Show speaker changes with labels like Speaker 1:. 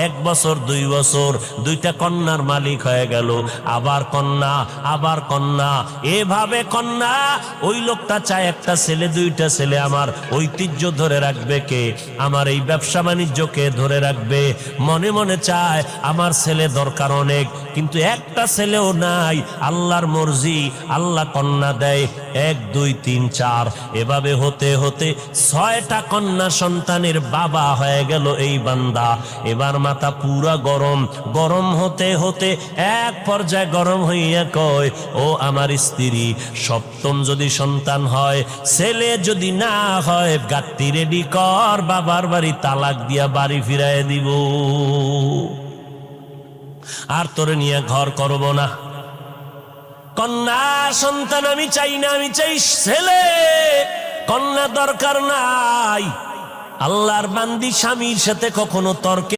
Speaker 1: 1 বছর 2 বছর, 2টা কন্যার মালিক হয়ে গেল, আবার কন্যা, আবার কন্যা, এভাবে কন্যা। ওই লোকটা চায় একটা ছেলে, 2টা ছেলে। আমার ঐতিহ্য ধরে রাখবে কে? আমার এই ব্যবসা বাণিজ্যকে ধরে রাখবে। মনে মনে চায় আমার ছেলে দরকার অনেক, কিন্তু একটা ছেলেও নাই। আল্লাহর মর্জি, আল্লাহ কন্যা দেয় 1 2 3 4, এভাবে হতে হতে 6টা কন্যা সন্তানের বাবা হয়ে গেল এই বান্দা। এবার মাথা পুরা গরম, গরম হতে হতে এক পর্যায়ে গরম হইয়া কয়, ও আমার স্ত্রী, 7ম যদি সন্তান হয়, ছেলে যদি না হয়, গাত্তি রেডি কর, বাবার বাড়ি তালাক দিয়া বাড়ি ফিরাইয়া দিব, আর তোরে নিয়ে ঘর করব না। কন্যা সন্তান আমি চাই না, আমি চাই ছেলে, কন্যা দরকার নাই। আল্লাহর বান্দি স্বামীর সাথে কখনো তর্কে